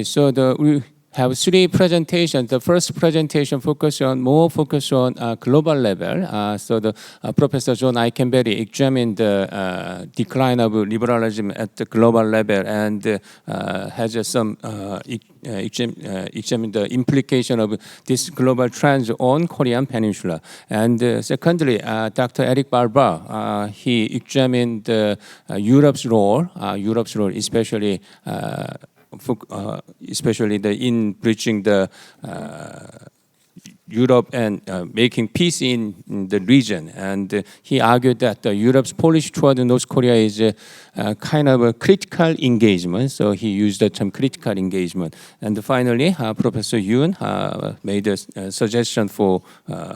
So we have three presentations. The first presentation focus on global level. So the Professor John Ikenberry examined the decline of liberalism at the global level and has some examined the implication of this global trends on Korean Peninsula. And secondly, Dr. Eric Ballbach, he examined Europe's role, especially in bridging the Europe and making peace in the region. And he argued that Europe's policy toward North Korea is kind of a critical engagement. So he used the term critical engagement. And finally, Professor Yoon made a suggestion for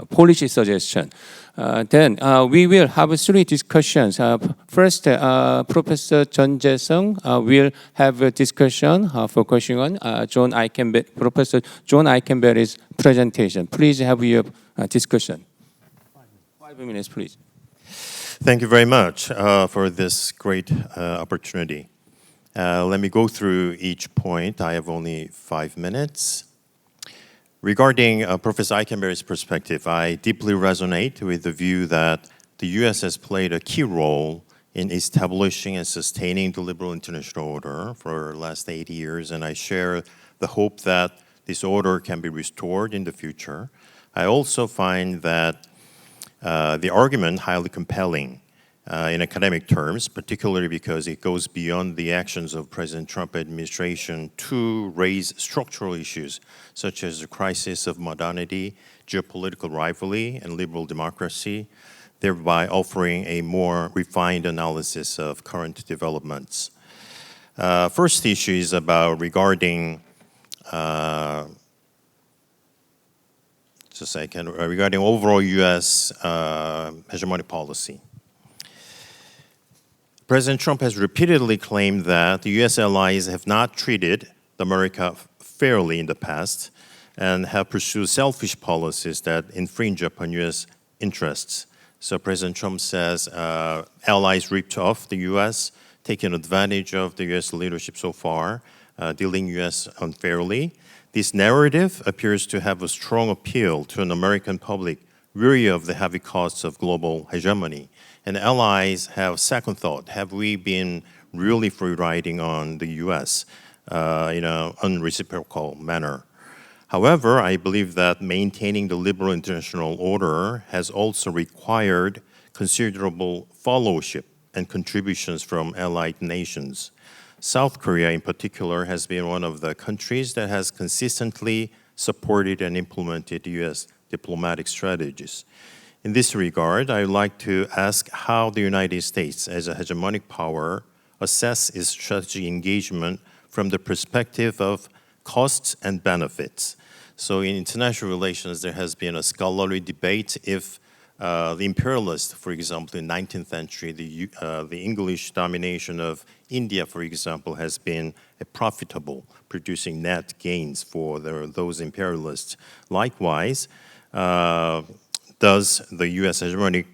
policy suggestion. Then we will have three discussions. First, Professor Jeon Jae-sung will have a discussion focusing on Professor John Ikenberry's presentation. Please have your discussion. 5 minutes, please. Thank you very much for this great opportunity. Let me go through each point. I have only 5 minutes. Regarding Professor Ikenberry's perspective, I deeply resonate with the view that the U.S. has played a key role in establishing and sustaining the liberal international order for the last 80 years, and I share the hope that this order can be restored in the future. I also find that the argument highly compelling in academic terms, particularly because it goes beyond the actions of President Trump administration to raise structural issues such as the crisis of modernity, geopolitical rivalry, and liberal democracy, thereby offering a more refined analysis of current developments. First issue is about regarding overall U.S. hegemonic policy. President Trump has repeatedly claimed that the U.S. allies have not treated America fairly in the past and have pursued selfish policies that infringe upon U.S. interests. So President Trump says allies ripped off the U.S., taking advantage of the U.S. leadership so far, dealing U.S. unfairly. This narrative appears to have a strong appeal to an American public weary of the heavy costs of global hegemony. And allies have second thought. Have we been really free riding on the U.S. In an unreciprocal manner? However, I believe that maintaining the liberal international order has also required considerable followership and contributions from allied nations. South Korea, in particular, has been one of the countries that has consistently supported and implemented U.S. diplomatic strategies. In this regard, I would like to ask how the United States, as a hegemonic power, assess its strategic engagement from the perspective of costs and benefits. So in international relations, there has been a scholarly debate if the imperialists, for example, in the 19th century, the English domination of India, for example, has been profitable, producing net gains for those imperialists. Likewise, does the U.S. hegemonic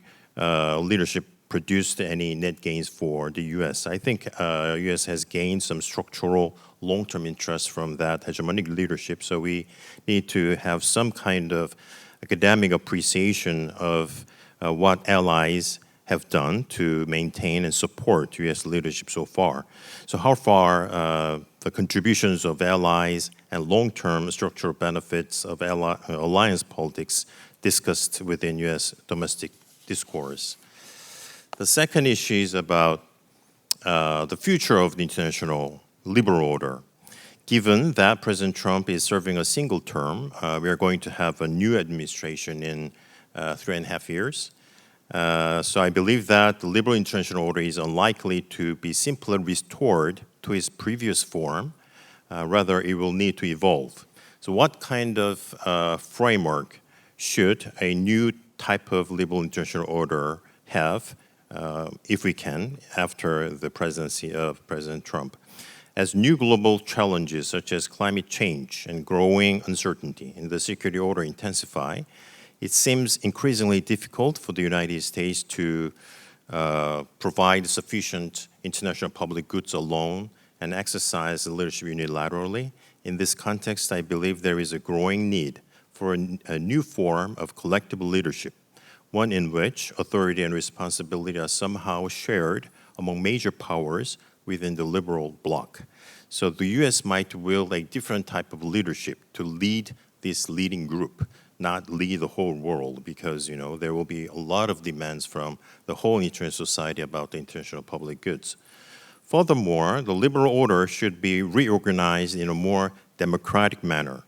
leadership produce any net gains for the U.S.? I think U.S. has gained some structural long-term interest from that hegemonic leadership, so we need to have some kind of academic appreciation of what allies have done to maintain and support U.S. leadership so far. So how far the contributions of allies and long-term structural benefits of alliance politics discussed within U.S. domestic discourse. The second issue is about the future of the international liberal order. Given that President Trump is serving a single term, we are going to have a new administration in 3.5 years. So I believe that the liberal international order is unlikely to be simply restored to its previous form. Rather, it will need to evolve. So what kind of framework should a new type of liberal international order have, if we can, after the presidency of President Trump? As new global challenges such as climate change and growing uncertainty in the security order intensify, it seems increasingly difficult for the United States to provide sufficient international public goods alone and exercise leadership unilaterally. In this context, I believe there is a growing need for a new form of collective leadership, one in which authority and responsibility are somehow shared among major powers within the liberal bloc. So the US might will a different type of leadership to lead this leading group, not lead the whole world, because there will be a lot of demands from the whole international society about the international public goods. Furthermore, the liberal order should be reorganized in a more democratic manner.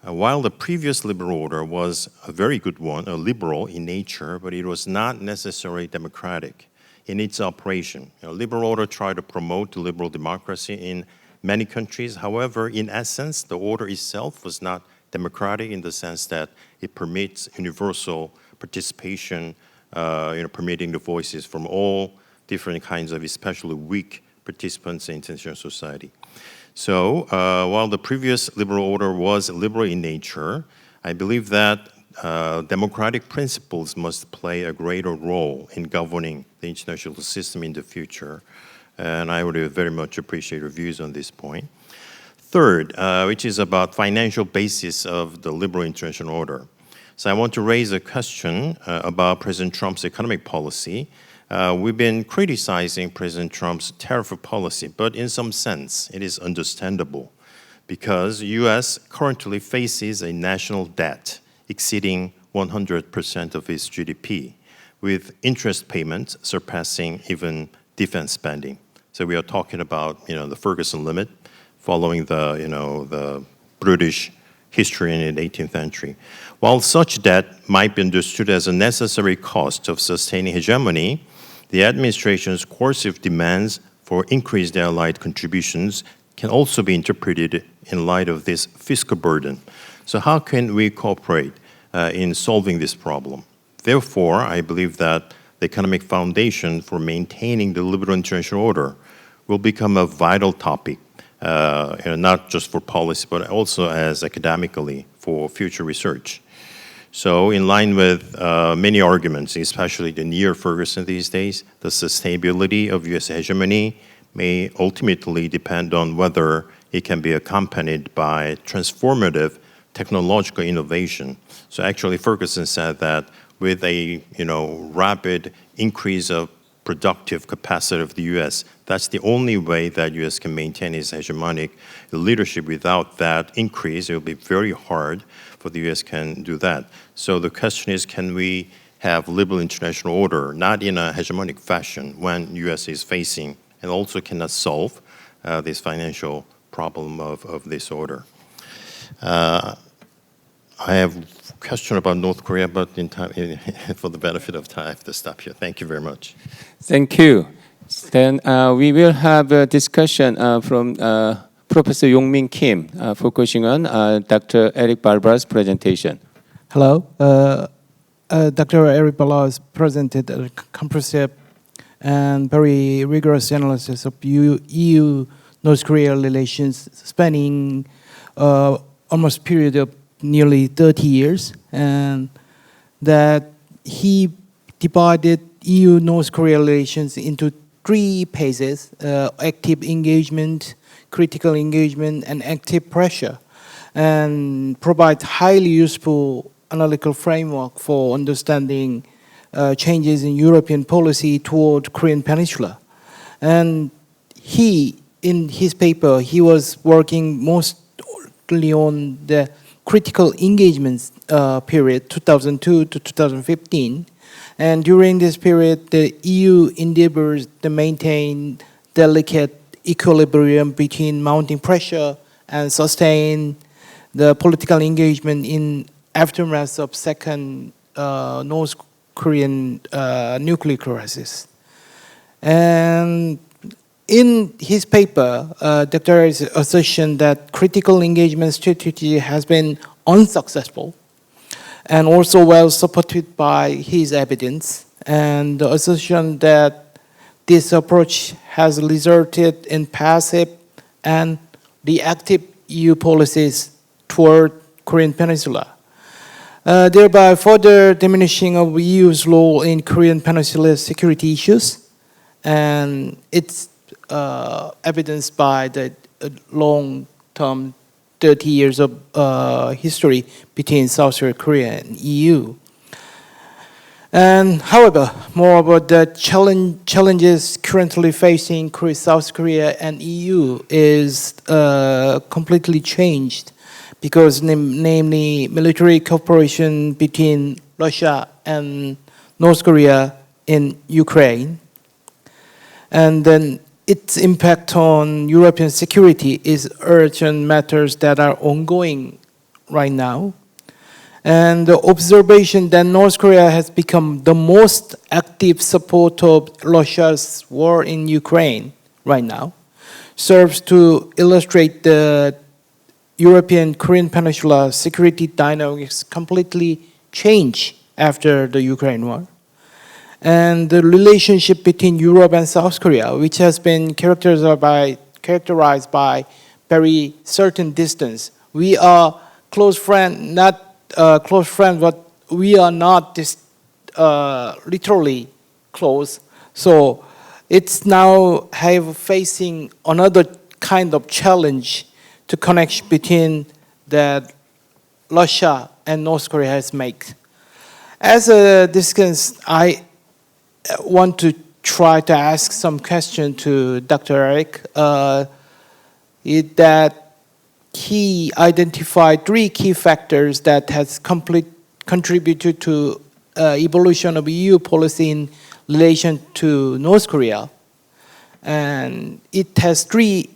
While the previous liberal order was a very good one, a liberal in nature, but it was not necessarily democratic in its operation. Liberal order tried to promote liberal democracy in many countries. However, in essence, the order itself was not democratic in the sense that it permits universal participation, permitting the voices from all different kinds of especially weak participants in international society. So while the previous liberal order was liberal in nature, I believe that democratic principles must play a greater role in governing the international system in the future. And I would very much appreciate your views on this point. Third, which is about financial basis of the liberal international order. So I want to raise a question about President Trump's economic policy. We've been criticizing President Trump's tariff policy, but in some sense, it is understandable because U.S. currently faces a national debt exceeding 100% of its GDP, with interest payments surpassing even defense spending. So we are talking about, the Ferguson limit, following the British history in the 18th century. While such debt might be understood as a necessary cost of sustaining hegemony, the administration's coercive demands for increased allied contributions can also be interpreted in light of this fiscal burden. So how can we cooperate in solving this problem? Therefore, I believe that the economic foundation for maintaining the liberal international order will become a vital topic, not just for policy, but also as academically for future research. So in line with many arguments, especially the near Ferguson these days, the sustainability of U.S. hegemony may ultimately depend on whether it can be accompanied by transformative technological innovation. So actually Ferguson said that with a rapid increase of productive capacity of the U.S., that's the only way that U.S. can maintain its hegemonic leadership. Without that increase, it will be very hard for the U.S. can do that. So the question is, can we have liberal international order, not in a hegemonic fashion, when U.S. is facing and also cannot solve this financial problem of this order? I have a question about North Korea, but in time, for the benefit of time, I have to stop here. Thank you very much. Thank you. Then we will have a discussion from Professor Yong-min Kim, focusing on Dr. Eric Ballbach's presentation. Hello. Dr. Eric Ballbach presented a comprehensive and very rigorous analysis of EU-North Korea relations spanning almost a period of nearly 30 years, and that he divided EU-North Korea relations into three phases: active engagement, critical engagement, and active pressure, and provides highly useful analytical framework for understanding changes in European policy toward Korean Peninsula. And in his paper, he was working mostly on the critical engagements period, 2002 to 2015. And during this period, the EU endeavors to maintain delicate equilibrium between mounting pressure and sustain the political engagement in aftermath of second North Korean nuclear crisis. And in his paper, Dr. R's assertion that critical engagement strategy has been unsuccessful and also well supported by his evidence, and the assertion that this approach has resulted in passive and reactive EU policies toward Korean Peninsula, thereby further diminishing of EU's role in Korean Peninsula security issues, and it's evidenced by the long-term 30 years of history between South Korea and EU. And however, more about the challenges currently facing South Korea and EU is completely changed because namely military cooperation between Russia and North Korea in Ukraine. And then its impact on European security is urgent matters that are ongoing right now. And the observation that North Korea has become the most active supporter of Russia's war in Ukraine right now serves to illustrate the European Korean Peninsula security dynamics completely change after the Ukraine war. And the relationship between Europe and South Korea, which has been characterized by very certain distance. We are close friend, not close friends, but we are not literally close. So it's now facing another kind of challenge to connect between that Russia and North Korea has made. As a discuss, I want to try to ask some question to Dr. Eric. That he identified 3 key factors that has contributed to evolution of EU policy in relation to North Korea. And it has 3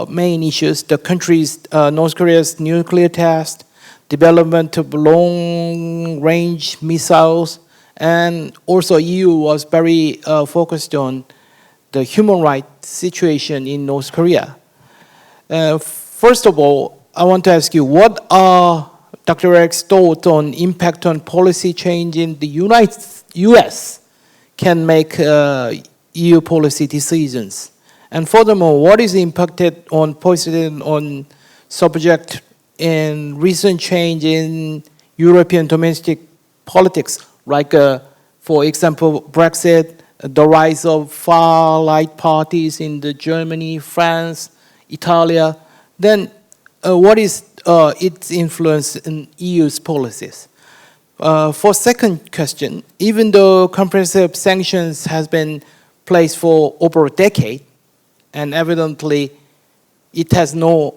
main issues: the country's North Korea's nuclear test, development of long-range missiles, and also EU was very focused on the human rights situation in North Korea. First of all, I want to ask you, what are Dr. Eric's thoughts on impact on policy change in the U.S. can make EU policy decisions? And furthermore, what is impacted on positive on subject in recent change in European domestic politics, like, for example, Brexit, the rise of far-right parties in Germany, France, Italy? Then what is its influence in EU's policies? For second question, even though comprehensive sanctions has been placed for over a decade, and evidently it has no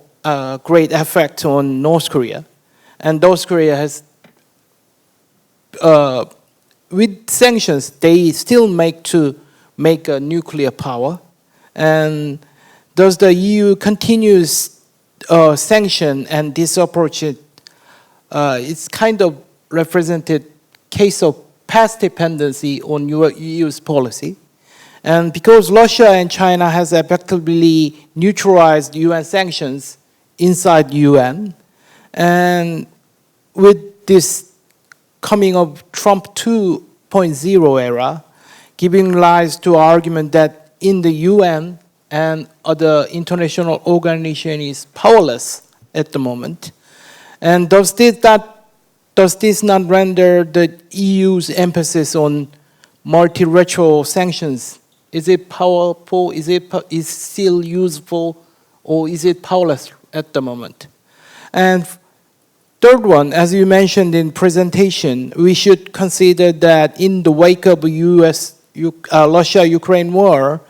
great effect on North Korea, and North Korea has, with sanctions, they still make a nuclear power, and does the EU continues sanction and this approach? It's kind of represented case of past dependency on EU's policy. And because Russia and China has effectively neutralized UN sanctions inside UN, and with this coming of Trump 2.0 era, giving rise to argument that in the UN and other international organization is powerless at the moment. And does this not render the EU's emphasis on multilateral sanctions? Is it powerful? Is it still useful, or is it powerless at the moment? And third one, as you mentioned in presentation, we should consider that in the wake of Russia-Ukraine war,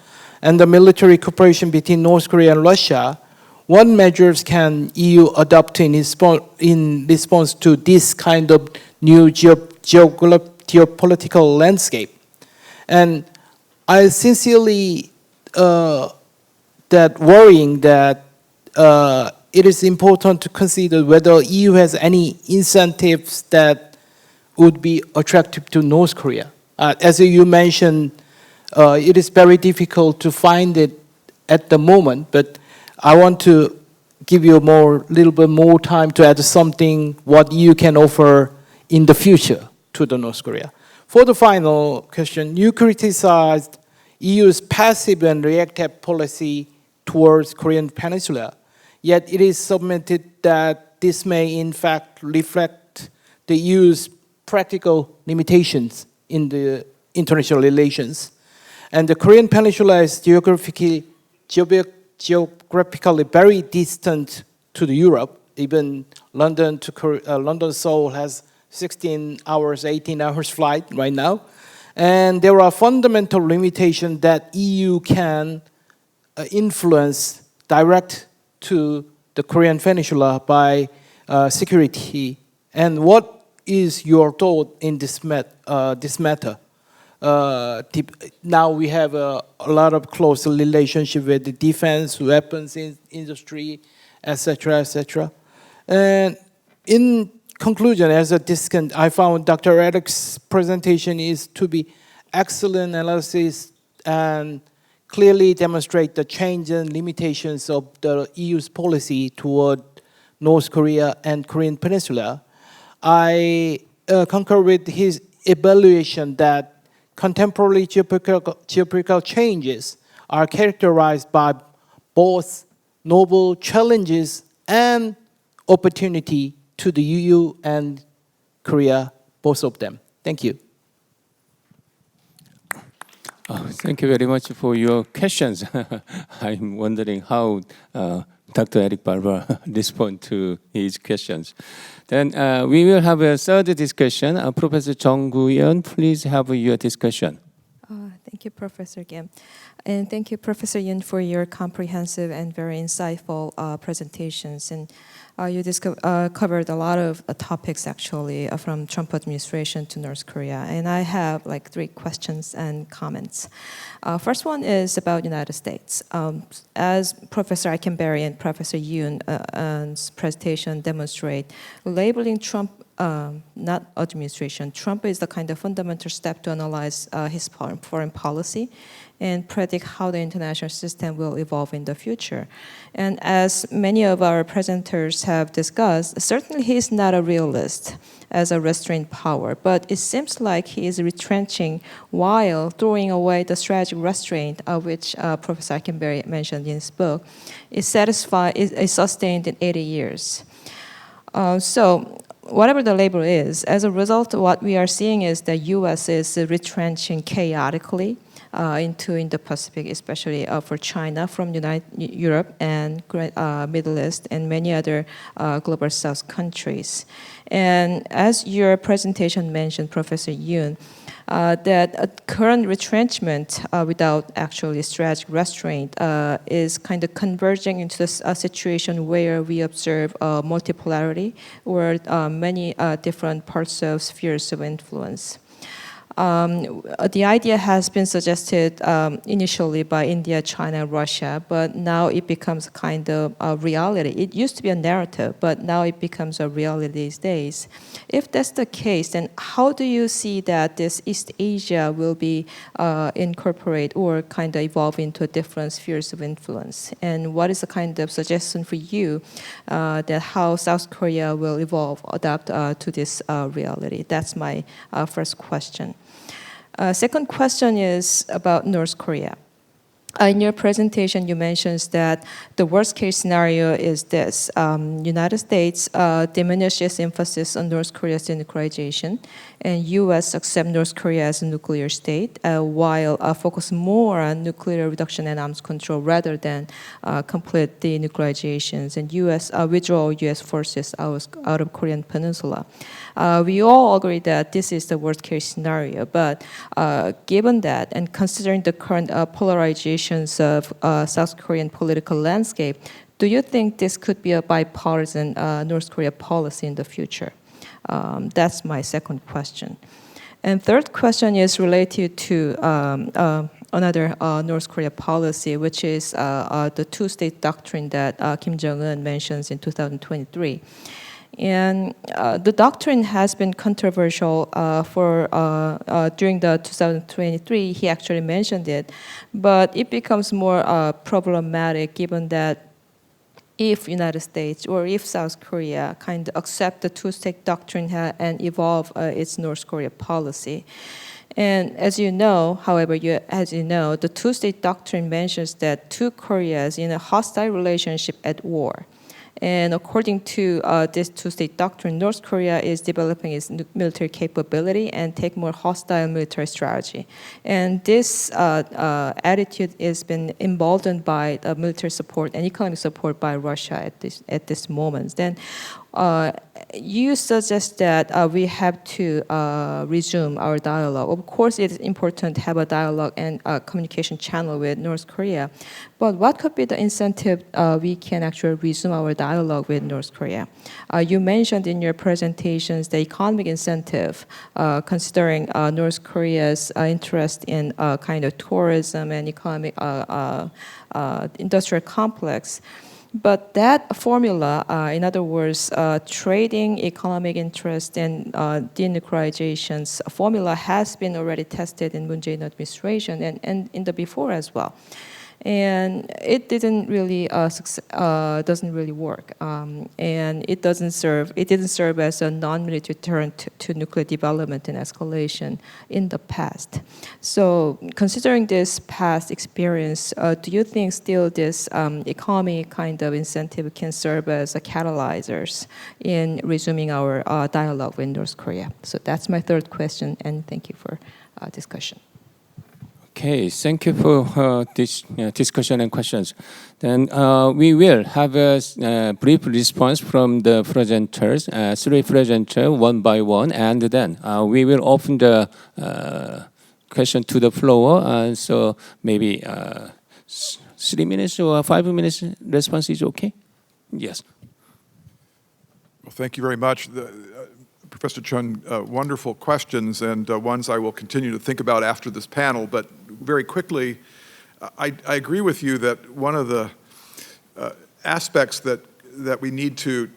and the military cooperation between North Korea and Russia, what measures can EU adopt in response to this kind of new geopolitical landscape? And I sincerely worrying that it is important to consider whether EU has any incentives that would be attractive to North Korea. As you mentioned, it is very difficult to find it at the moment, but I want to give you little bit more time to add something what you can offer in the future to the North Korea. For the final question, you criticized EU's passive and reactive policy towards Korean Peninsula, yet it is submitted that this may in fact reflect the EU's practical limitations in the international relations. And the Korean Peninsula is geographically very distant to Europe, Even London to London Seoul has 16 hours, 18 hours flight right now. And there are fundamental limitations that EU can influence direct to the Korean Peninsula by security. And what is your thought in this matter? Now we have a lot of close relationship with the defense, weapons industry, etc., etc. And in conclusion, as a discount, I found Dr. Eric's presentation is to be excellent analysis and clearly demonstrate the change and limitations of the EU's policy toward North Korea and Korean Peninsula. I concur with his evaluation that contemporary geopolitical changes are characterized by both novel challenges and opportunity to the EU and Korea, both of them. Thank you. Thank you very much for your questions. I'm wondering how Dr. Eric Ballbach respond to his questions. Then we will have a third discussion. Professor Jung Gu-yeon, please have your discussion. Thank you, Professor Kim. And thank you, Professor Yoon, for your comprehensive and very insightful presentations. And you covered a lot of topics, actually, from Trump administration to North Korea. And I have like 3 questions and comments. First one is about United States. As Professor Ikenberry and Professor Yoon's presentation demonstrate, labeling Trump not administration. Trump is the kind of fundamental step to analyze his foreign policy and predict how the international system will evolve in the future. And as many of our presenters have discussed, certainly he is not a realist as a restraint power, but it seems like he is retrenching while throwing away the strategic restraint which Professor Ikenberry mentioned in his book, is sustained in 80 years. So whatever the label is, as a result, what we are seeing is the U.S. is retrenching chaotically into Indo-Pacific, especially for China, from Europe and Middle East and many other global South countries. And as your presentation mentioned, Professor Yoon, that a current retrenchment without actually strategic restraint is kind of converging into a situation where we observe multipolarity or many different parts of spheres of influence. The idea has been suggested initially by India, China, Russia, but now it becomes kind of a reality. It used to be a narrative, but now it becomes a reality these days. If that's the case, then how do you see that this East Asia will be incorporate or kind of evolve into different spheres of influence? And what is the kind of suggestion for you that how South Korea will evolve, adapt to this reality? That's my first question. Second question is about North Korea. In your presentation, you mentioned that the worst case scenario is this. United States diminishes emphasis on North Korea's denuclearization, and U.S. accept North Korea as a nuclear state, while focus more on nuclear reduction and arms control rather than complete denuclearizations, and U.S. withdraw U.S. forces out of Korean Peninsula. We all agree that this is the worst case scenario, but given that and considering the current polarization of South Korean political landscape, do you think this could be a bipartisan North Korea policy in the future? That's my second question. And third question is related to another North Korea policy, which is the two-state doctrine that Kim Jong-un mentions in 2023. And the doctrine has been controversial during the 2023. He actually mentioned it, but it becomes more problematic given that if United States or if South Korea kind of accept the two-state doctrine and evolve its North Korea policy. And as you know, however, the two-state doctrine mentions that two Koreas in a hostile relationship at war. And according to this two-state doctrine, North Korea is developing its military capability and take more hostile military strategy. And this attitude has been emboldened by military support and economic support by Russia at this moment. Then you suggest that we have to resume our dialogue. Of course, it is important to have a dialogue and a communication channel with North Korea. But what could be the incentive we can actually resume our dialogue with North Korea? You mentioned in your presentations the economic incentive, considering North Korea's interest in kind of tourism and economic industrial complex. But that formula, in other words, trading, economic interest, and denuclearization's formula has been already tested in Moon Jae-in administration and in the before as well. And it didn't really doesn't really work, and it didn't serve as a non-military deterrent to nuclear development and escalation in the past. So, considering this past experience, do you think still this economic kind of incentive can serve as a catalyzers in resuming our dialogue with North Korea? So that's my third question, and thank you for discussion. Okay, thank you for this discussion and questions. Then we will have a brief response from the presenters, three presenters, one by one, and then we will open the question to the floor. So maybe 3 minutes or 5 minutes response is okay? Yes. Well, thank you very much. Professor Chun, wonderful questions and ones I will continue to think about after this panel. But very quickly, I agree with you that one of the aspects that we need to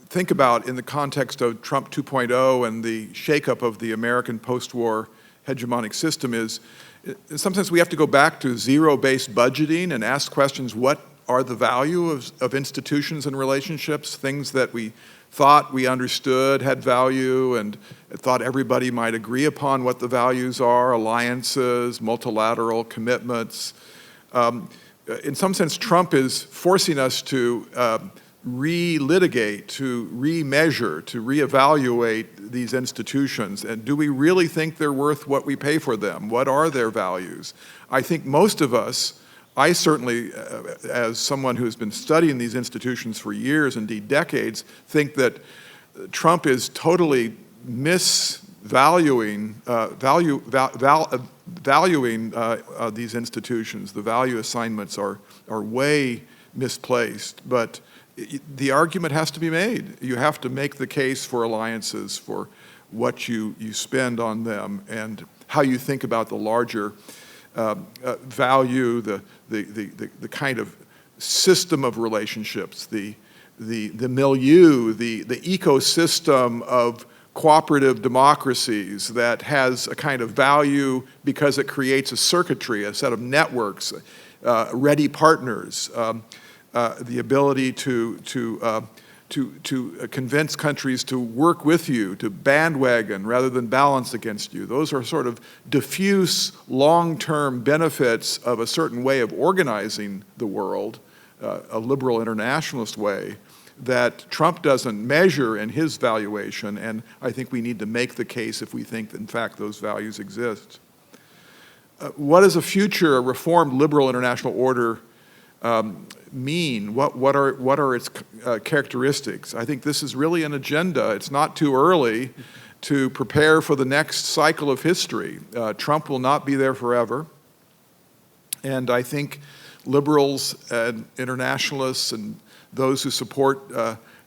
think about in the context of Trump 2.0 and the shakeup of the American post-war hegemonic system is, in some sense, we have to go back to zero-based budgeting and ask questions: what are the value of institutions and relationships, things that we thought we understood had value and thought everybody might agree upon what the values are, alliances, multilateral commitments. In some sense, Trump is forcing us to re-litigate, to re-measure, to re-evaluate these institutions. And do we really think they're worth what we pay for them? What are their values? I think most of us, I certainly, as someone who's been studying these institutions for years, indeed decades, think that Trump is totally misvaluing valuing these institutions. The value assignments are way misplaced, but the argument has to be made. You have to make the case for alliances, for what you spend on them, and how you think about the larger value, the kind of system of relationships, the milieu, the ecosystem of cooperative democracies that has a kind of value because it creates a circuitry, a set of networks, ready partners, the ability to convince countries to work with you, to bandwagon rather than balance against you. Those are sort of diffuse, long-term benefits of a certain way of organizing the world, a liberal internationalist way, that Trump doesn't measure in his valuation, and I think we need to make the case if we think that, in fact, those values exist. What does a future, a reformed liberal international order mean? What are its characteristics? I think this is really an agenda. It's not too early to prepare for the next cycle of history. Trump will not be there forever. And I think liberals and internationalists and those who support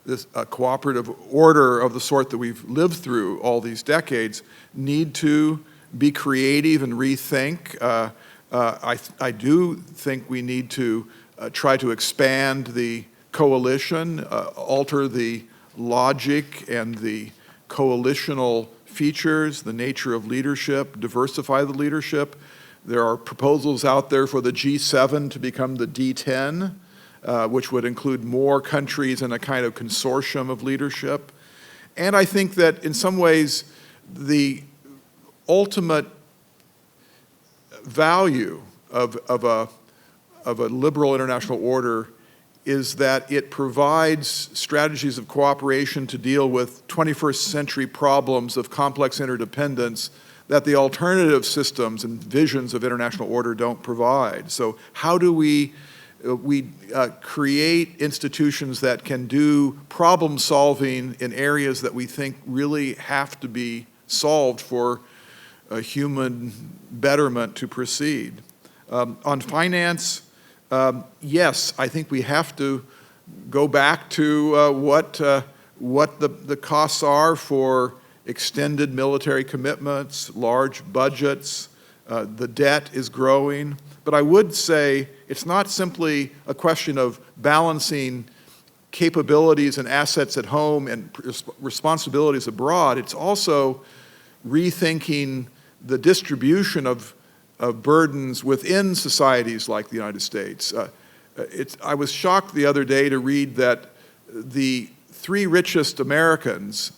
this cooperative order of the sort that we've lived through all these decades need to be creative and rethink. I do think we need to try to expand the coalition, alter the logic and the coalitional features, the nature of leadership, diversify the leadership. There are proposals out there for the G7 to become the D10, which would include more countries in a kind of consortium of leadership. And I think that in some ways, the ultimate value of a liberal international order is that it provides strategies of cooperation to deal with 21st century problems of complex interdependence that the alternative systems and visions of international order don't provide. So how do we create institutions that can do problem solving in areas that we think really have to be solved for human betterment to proceed? On finance, yes, I think we have to go back to what the costs are for extended military commitments, large budgets. The debt is growing. But I would say it's not simply a question of balancing capabilities and assets at home and responsibilities abroad. It's also rethinking the distribution of burdens within societies like the United States. I was shocked the other day to read that the three richest Americans,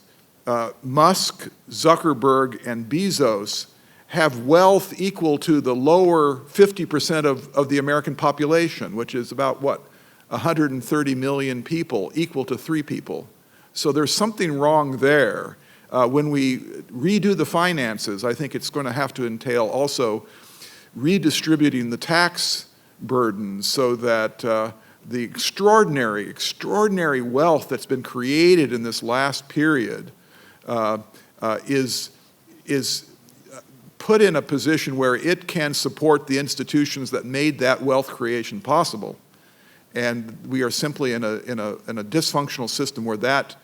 Musk, Zuckerberg, and Bezos, have wealth equal to the lower 50% of the American population, which is about, 130 million people, equal to 3 people. So there's something wrong there. When we redo the finances, I think it's going to have to entail also redistributing the tax burdens so that the extraordinary wealth that's been created in this last period is put in a position where it can support the institutions that made that wealth creation possible. And we are simply in a dysfunctional system where that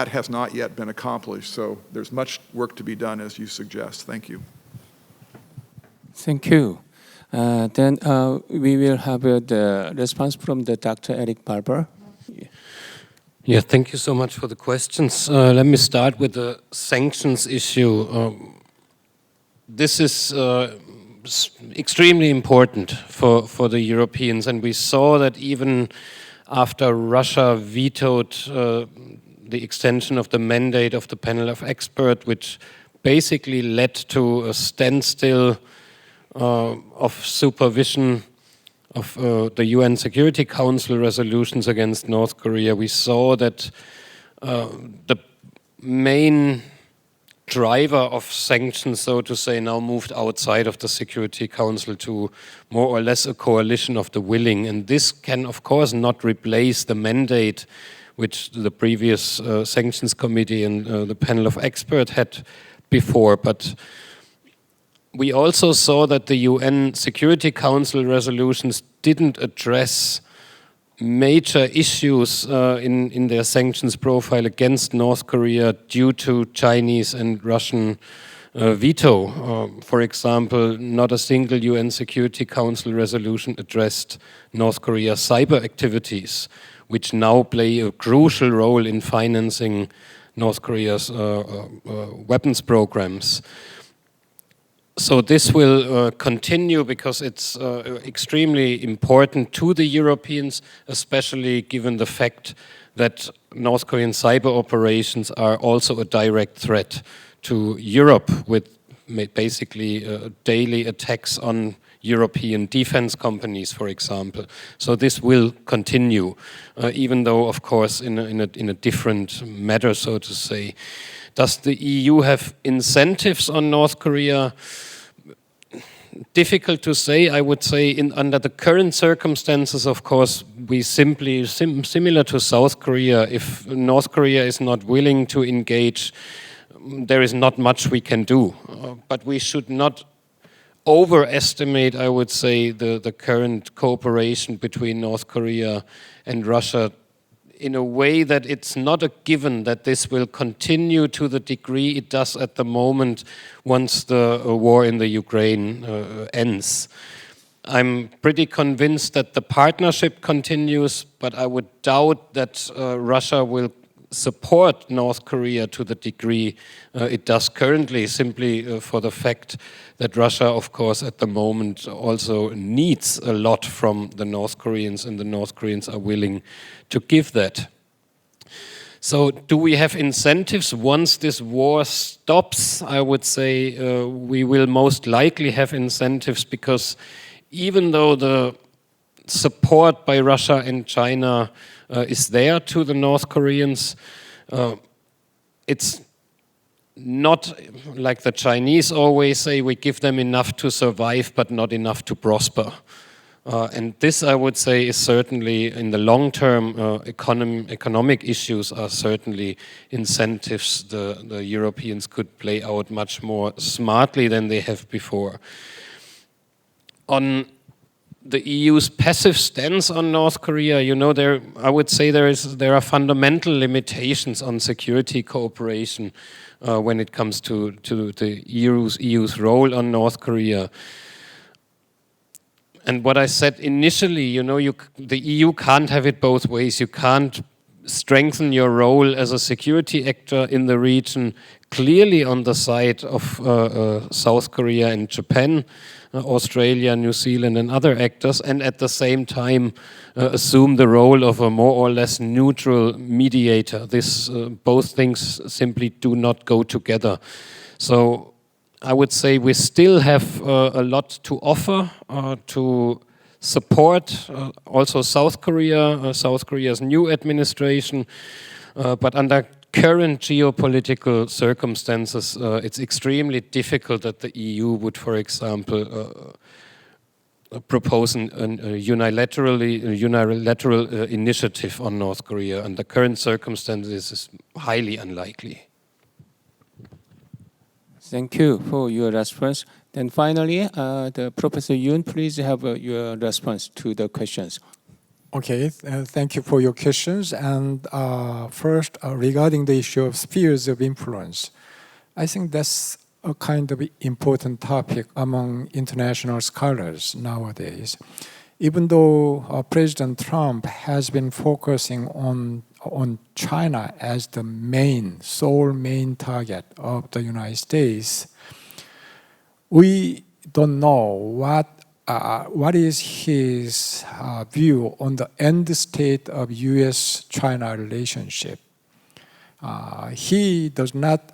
has not yet been accomplished. So there's much work to be done, as you suggest. Thank you. Thank you. Then we will have the response from the Dr. Eric Ballbach. Yeah, thank you so much for the questions. Let me start with the sanctions issue. This is extremely important for the Europeans, and we saw that even after Russia vetoed the extension of the mandate of the panel of experts, which basically led to a standstill of supervision of the UN Security Council resolutions against North Korea, we saw that the main driver of sanctions, so to say, now moved outside of the Security Council to more or less a coalition of the willing. And this can, of course, not replace the mandate which the previous sanctions committee and the panel of experts had before. But we also saw that the UN Security Council resolutions didn't address major issues in their sanctions profile against North Korea due to Chinese and Russian veto. For example, not a single UN Security Council resolution addressed North Korea's cyber activities, which now play a crucial role in financing North Korea's weapons programs. So this will continue because it's extremely important to the Europeans, especially given the fact that North Korean cyber operations are also a direct threat to Europe, with basically daily attacks on European defense companies, for example. So this will continue, even though, of course, in a different matter, so to say. Does the EU have incentives on North Korea? Difficult to say. I would say under the current circumstances, of course, we simply, similar to South Korea, if North Korea is not willing to engage, there is not much we can do. But we should not overestimate, I would say, the current cooperation between North Korea and Russia in a way that it's not a given that this will continue to the degree it does at the moment once the war in the Ukraine ends. I'm pretty convinced that the partnership continues, but I would doubt that Russia will support North Korea to the degree it does currently, simply for the fact that Russia, of course, at the moment also needs a lot from the North Koreans, and the North Koreans are willing to give that. So do we have incentives once this war stops? I would say we will most likely have incentives, because even though the support by Russia and China is there to the North Koreans. It's not like the Chinese always say, we give them enough to survive but not enough to prosper. And this, I would say, is certainly in the long term, economic issues are certainly incentives the Europeans could play out much more smartly than they have before. On the EU's passive stance on North Korea, you know, I would say there are fundamental limitations on security cooperation when it comes to the EU's role on North Korea. And what I said initially, you know, the EU can't have it both ways. You can't strengthen your role as a security actor in the region clearly on the side of South Korea and Japan, Australia, New Zealand and other actors, and at the same time assume the role of a more or less neutral mediator. Both things simply do not go together. So I would say we still have a lot to offer to support also South Korea, South Korea's new administration, but under current geopolitical circumstances, it's extremely difficult that the EU would, for example, propose a unilateral initiative on North Korea. Under current circumstances, is highly unlikely. Thank you for your response. Then finally, the Professor Yoon, please have your response to the questions. Okay, thank you for your questions. And first, regarding the issue of spheres of influence, I think that's a kind of important topic among international scholars nowadays. Even though President Trump has been focusing on China as the sole main target of the United States, we don't know what is his view on the end state of U.S.-China relationship. He does not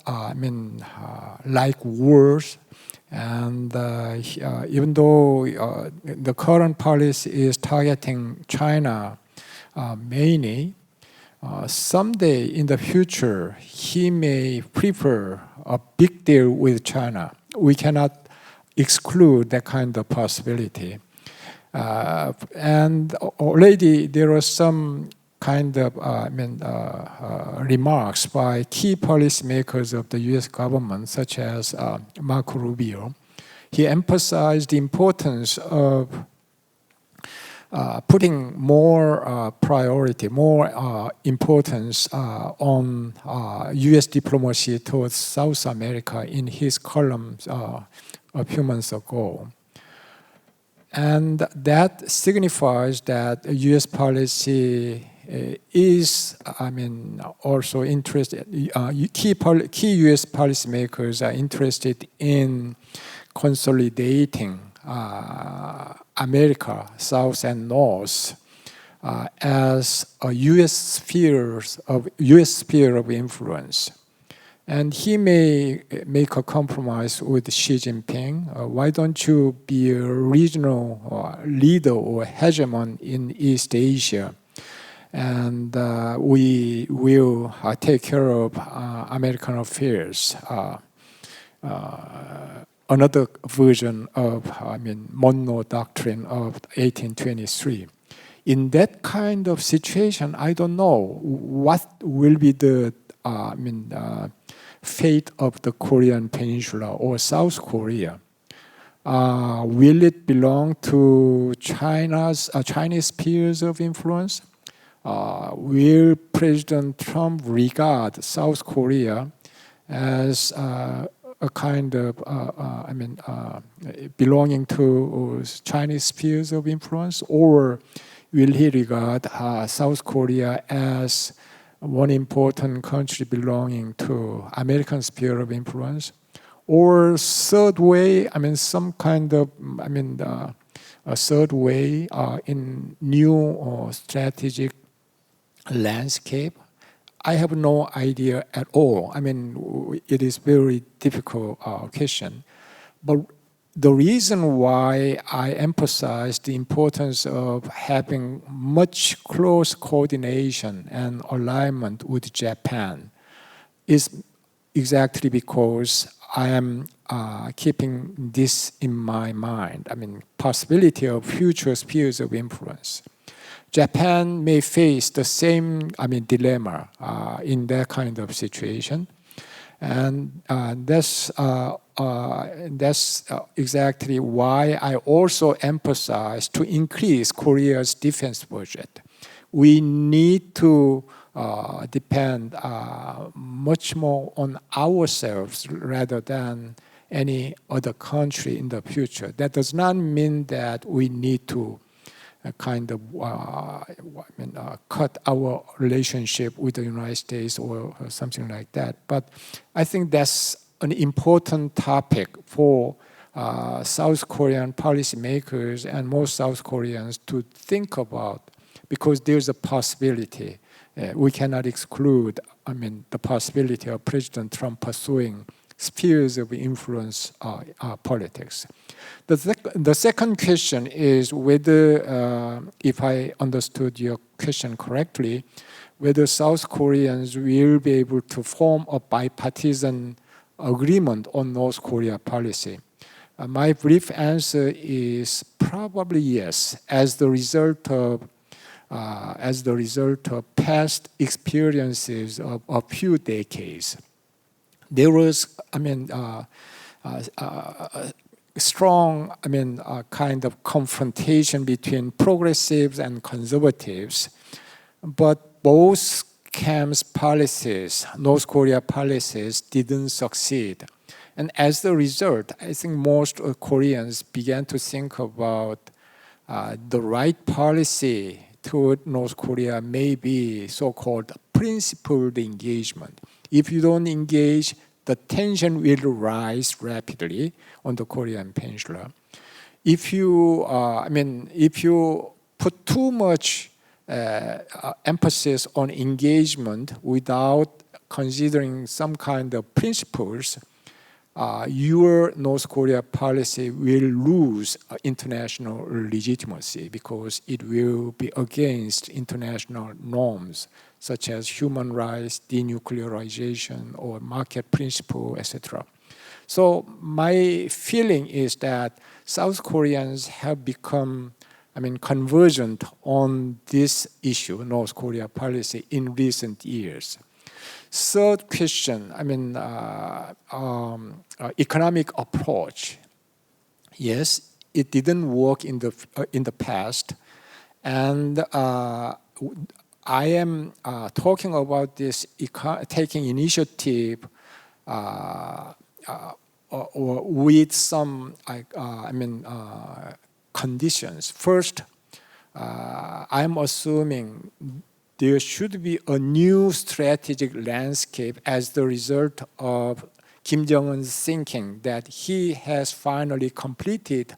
like wars, and even though the current policy is targeting China mainly, someday in the future he may prefer a big deal with China. We cannot exclude that kind of possibility. And already there are some kind of remarks by key policymakers of the U.S. government, such as Marco Rubio. He emphasized the importance of putting more priority, more importance on U.S. diplomacy towards South America in his columns a few months ago. And that signifies that U.S. policy is, also interested, key U.S. policymakers are interested in consolidating America, South and North, as a U.S. sphere of influence. And he may make a compromise with Xi Jinping. Why don't you be a regional leader or hegemon in East Asia? And we will take care of American affairs. Another version of Monroe Doctrine of 1823. In that kind of situation, I don't know what will be the fate of the Korean Peninsula or South Korea. Will it belong to Chinese spheres of influence? Will President Trump regard South Korea as a kind of, belonging to Chinese spheres of influence, or will he regard South Korea as one important country belonging to American sphere of influence? Or third way, some kind of, a third way in new strategic landscape? I have no idea at all. It is very difficult question. But the reason why I emphasize the importance of having much close coordination and alignment with Japan is exactly because I am keeping this in my mind. I mean, possibility of future spheres of influence. Japan may face the same, dilemma in that kind of situation, and that's exactly why I also emphasize to increase Korea's defense budget. We need to depend much more on ourselves rather than any other country in the future. That does not mean that we need to cut our relationship with the United States or something like that. But I think that's an important topic for South Korean policymakers and most South Koreans to think about, because there's a possibility. We cannot exclude, the possibility of President Trump pursuing spheres of influence politics. The second question is whether, if I understood your question correctly, whether South Koreans will be able to form a bipartisan agreement on North Korea policy. My brief answer is probably yes, as the result of past experiences of a few decades. There was, strong, kind of confrontation between progressives and conservatives, but both camps' policies, North Korea policies, didn't succeed. And as a result, I think most Koreans began to think about the right policy toward North Korea may be so-called principled engagement. If you don't engage, the tension will rise rapidly on the Korean Peninsula. If you, if you put too much emphasis on engagement without considering some kind of principles, your North Korea policy will lose international legitimacy because it will be against international norms such as human rights, denuclearization, or market principle, etc. So my feeling is that South Koreans have become, convergent on this issue, North Korea policy, in recent years. Third question, economic approach. Yes, it didn't work in the past, and I am talking about this taking initiative with some conditions. First, I'm assuming there should be a new strategic landscape as the result of Kim Jong-un's thinking that he has finally completed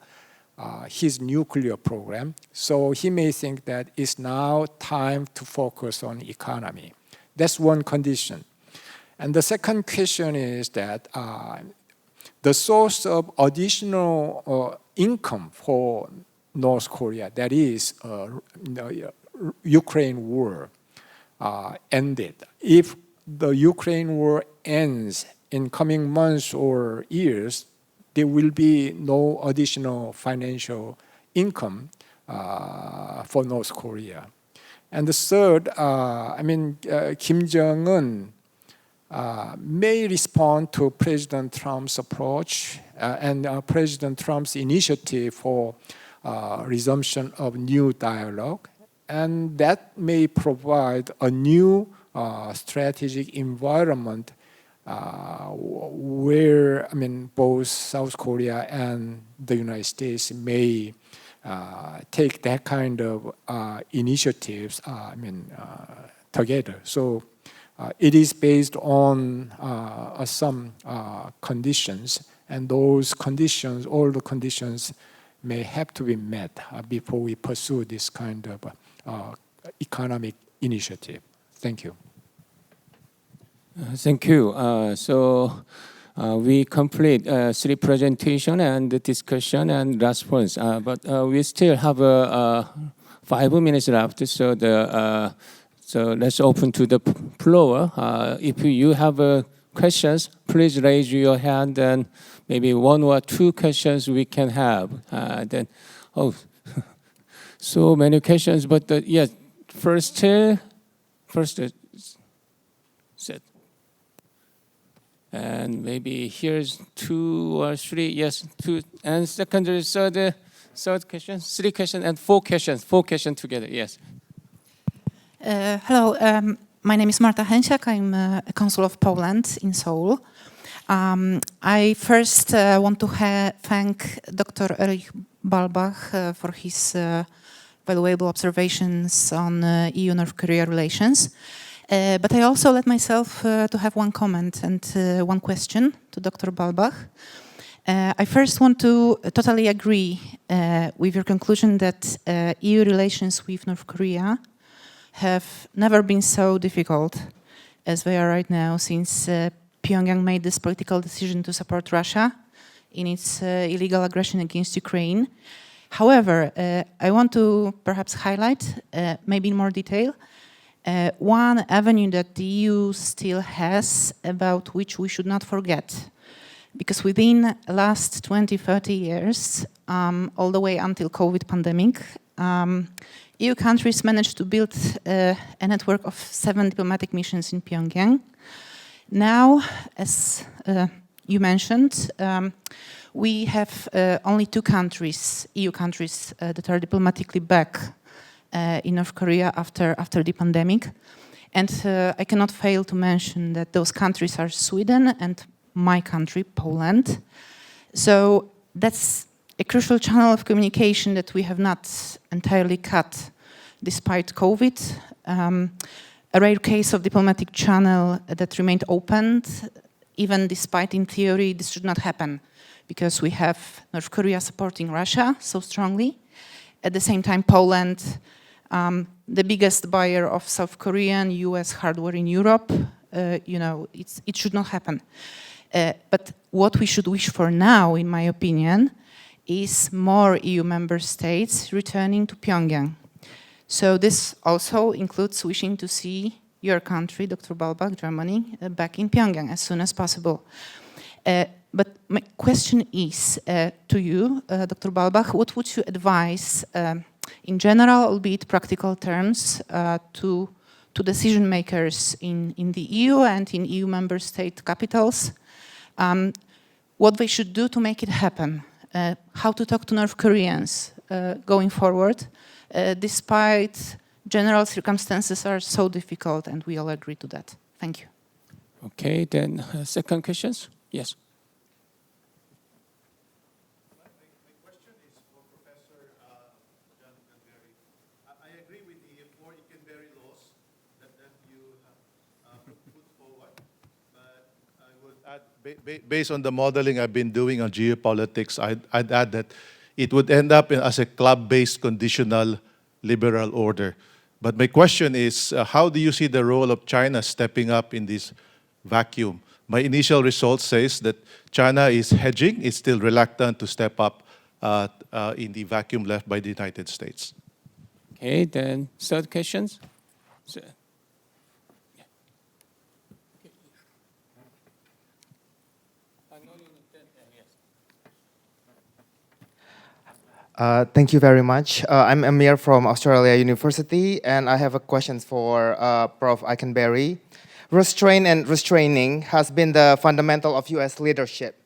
his nuclear program. So he may think that it's now time to focus on economy. That's one condition. And the second question is that the source of additional income for North Korea, that is Ukraine war, ended. If the Ukraine war ends in coming months or years, there will be no additional financial income for North Korea. And the third, Kim Jong-un may respond to President Trump's approach and President Trump's initiative for resumption of new dialogue, and that may provide a new strategic environment where both South Korea and the United States may take that kind of initiatives together. So it is based on some conditions, and those conditions, all the conditions, may have to be met before we pursue this kind of economic initiative. Thank you. Thank you. So we complete 3 presentation and discussion and response, but we still have 5 minutes left. So so let's open to the floor. If you have questions, please raise your hand, and maybe 1 or 2 questions we can have. Then, so many questions, but yes, first set. And maybe here's 2 or 3, yes, 2, and second, third question, 3 questions and 4 questions together, yes. Hello, my name is Marta Hensiak. I'm a consul of Poland in Seoul. I first want to thank Dr. Erich Ballbach for his valuable observations on EU-North Korea relations. But I also let myself to have 1 comment and 1 question to Dr. Ballbach. I first want to totally agree with your conclusion that EU relations with North Korea have never been so difficult as they are right now, since Pyongyang made this political decision to support Russia in its illegal aggression against Ukraine. However, I want to perhaps highlight, maybe in more detail, 1 avenue that the EU still has, about which we should not forget. Because within the last 20-30 years, all the way until COVID pandemic, EU countries managed to build a network of 7 diplomatic missions in Pyongyang. Now, as you mentioned, we have only 2 countries, EU countries, that are diplomatically back in North Korea after the pandemic. And I cannot fail to mention that those countries are Sweden and my country, Poland. So that's a crucial channel of communication that we have not entirely cut despite COVID. A rare case of diplomatic channel that remained open, even despite in theory this should not happen, because we have North Korea supporting Russia so strongly. At the same time, Poland, the biggest buyer of South Korean, US hardware in Europe, it should not happen. But what we should wish for now, in my opinion, is more EU member states returning to Pyongyang. So this also includes wishing to see your country, Dr. Ballbach, Germany, back in Pyongyang as soon as possible. But my question is to you, Dr. Ballbach, what would you advise in general, albeit practical terms, to decision makers in the EU and in EU member state capitals, what they should do to make it happen, how to talk to North Koreans going forward, despite general circumstances are so difficult, and we all agree to that. Thank you. Okay, then second questions? Yes. My question is for Professor Ikenberry. I agree with the 4 Ikenberry laws that you put forward, but I would add, based on the modeling I've been doing on geopolitics, I'd add that it would end up as a club-based conditional liberal order. But my question is, how do you see the role of China stepping up in this vacuum? My initial result says that China is hedging, it's still reluctant to step up in the vacuum left by the United States. Okay, then third questions? Thank you very much. I'm Amir from Australia University, and I have a question for Prof. Ikenberry. Restraint and restraining has been the fundamental of U.S. leadership.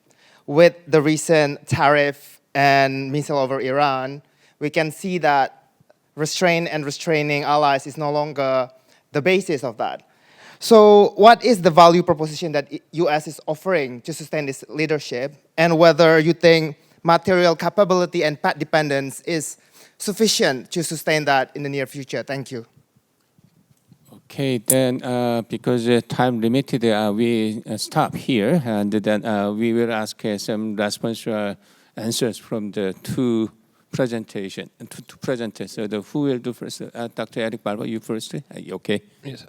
With the recent tariff and missile over Iran, we can see that restraint and restraining allies is no longer the basis of that. So what is the value proposition that U.S. is offering to sustain this leadership, and whether you think material capability and path dependence is sufficient to sustain that in the near future? Thank you. Okay, then because time limited, we stop here, and then we will ask some response answers from the 2 presentation to present it. So who will do first? Dr. Eric Ballbach, you first. Okay. Yes,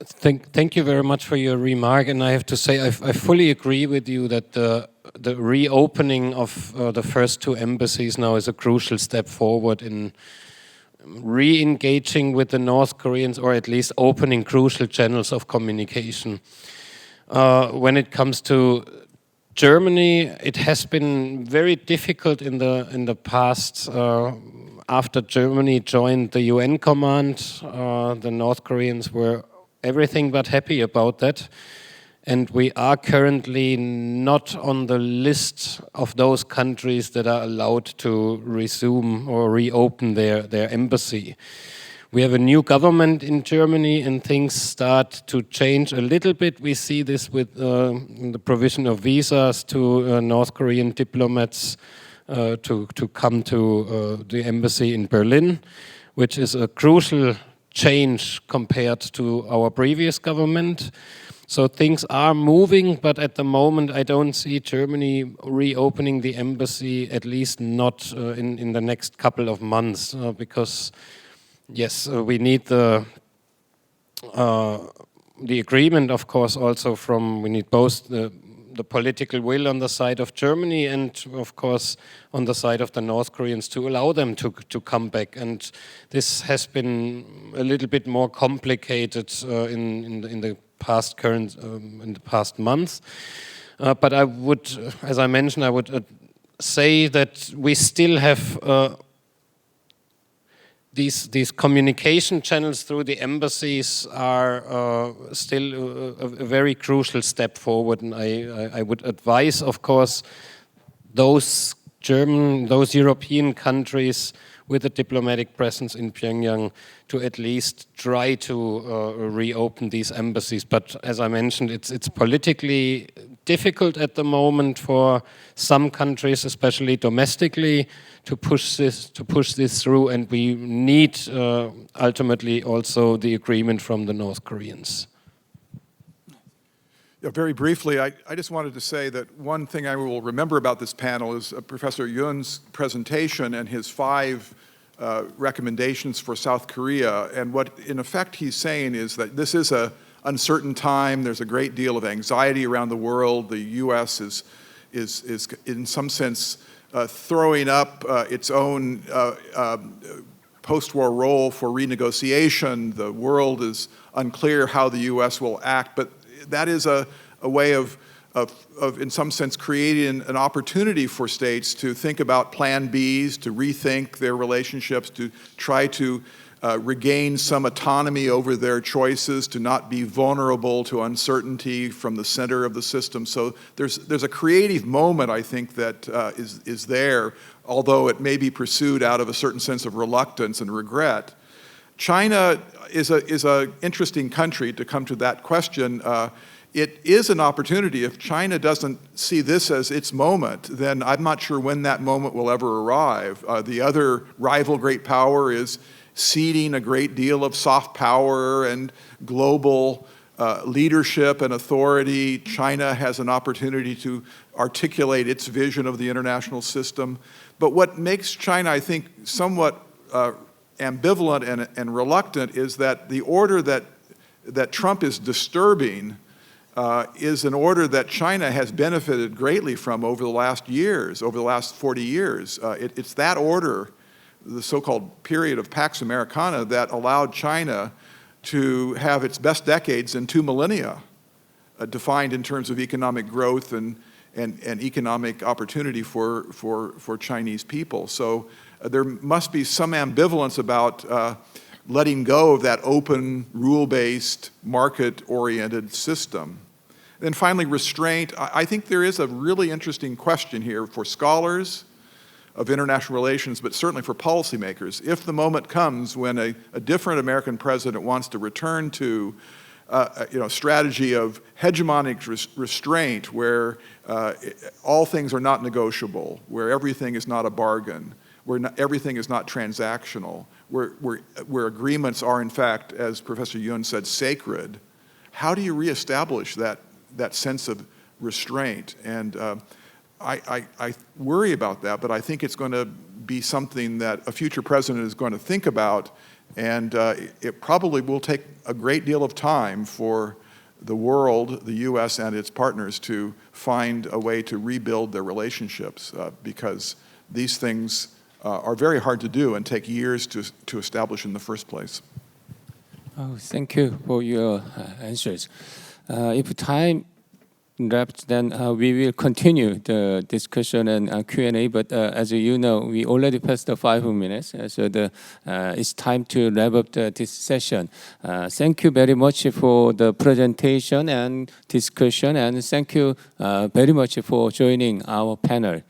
thank you very much for your remark, and I have to say I fully agree with you that the reopening of the first two embassies now is a crucial step forward in re-engaging with the North Koreans, or at least opening crucial channels of communication. When it comes to Germany, it has been very difficult in the past. After Germany joined the UN command, the North Koreans were everything but happy about that. And we are currently not on the list of those countries that are allowed to resume or reopen their embassy. We have a new government in Germany and things start to change a little bit. We see this with the provision of visas to North Korean diplomats to come to the embassy in Berlin, which is a crucial change compared to our previous government. So things are moving, but at the moment I don't see Germany reopening the embassy, at least not in the next couple of months, because yes, we need the agreement, of course, also we need both the political will on the side of Germany and, of course, on the side of the North Koreans to allow them to come back. And this has been a little bit more complicated in the past months. But I would, as I mentioned, I would say that we still have these communication channels through the embassies are still a very crucial step forward, and I would advise, of course, those European countries with a diplomatic presence in Pyongyang to at least try to reopen these embassies. But as I mentioned, it's politically difficult at the moment for some countries, especially domestically, to push this through, and we need ultimately also the agreement from the North Koreans. Yeah, very briefly, I just wanted to say that one thing I will remember about this panel is Professor Yoon's presentation and his 5 recommendations for South Korea. And what, in effect, he's saying is that this is an uncertain time. There's a great deal of anxiety around the world. The U.S. is in some sense, throwing up its own post-war role for renegotiation. The world is unclear how the U.S. will act, but that is a way of, in some sense, creating an opportunity for states to think about plan Bs, to rethink their relationships, to try to regain some autonomy over their choices, to not be vulnerable to uncertainty from the center of the system. So there's a creative moment, I think, that is there, although it may be pursued out of a certain sense of reluctance and regret. China is an interesting country, to come to that question. It is an opportunity. If China doesn't see this as its moment, then I'm not sure when that moment will ever arrive. The other rival great power is ceding a great deal of soft power and global leadership and authority. China has an opportunity to articulate its vision of the international system. But what makes China, I think, somewhat ambivalent and reluctant is that the order that Trump is disturbing is an order that China has benefited greatly from over the last years, over the last 40 years. It's that order, the so-called period of Pax Americana, that allowed China to have its best decades in 2 millennia, defined in terms of economic growth and economic opportunity for Chinese people. So there must be some ambivalence about letting go of that open, rule-based, market-oriented system. Then finally, restraint. I think there is a really interesting question here for scholars of international relations, but certainly for policymakers. If the moment comes when a different American president wants to return to a strategy of hegemonic restraint, where all things are not negotiable, where everything is not a bargain, where everything is not transactional, where agreements are, in fact, as Professor Yoon said, sacred, how do you reestablish that sense of restraint? And I worry about that, but I think it's going to be something that a future president is going to think about, and it probably will take a great deal of time for the world, the U.S. and its partners, to find a way to rebuild their relationships, because these things are very hard to do and take years to establish in the first place. Oh, thank you for your answers. If time wraps, then we will continue the discussion and Q&A. But as you know, we already passed the 5 minutes, so it's time to wrap up this session. Thank you very much for the presentation and discussion, and thank you very much for joining our panel.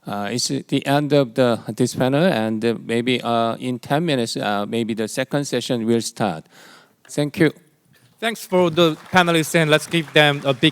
It's the end of this panel, and maybe in 10 minutes, maybe the second session will start. Thank you. Thanks for the panelists, and let's give them a big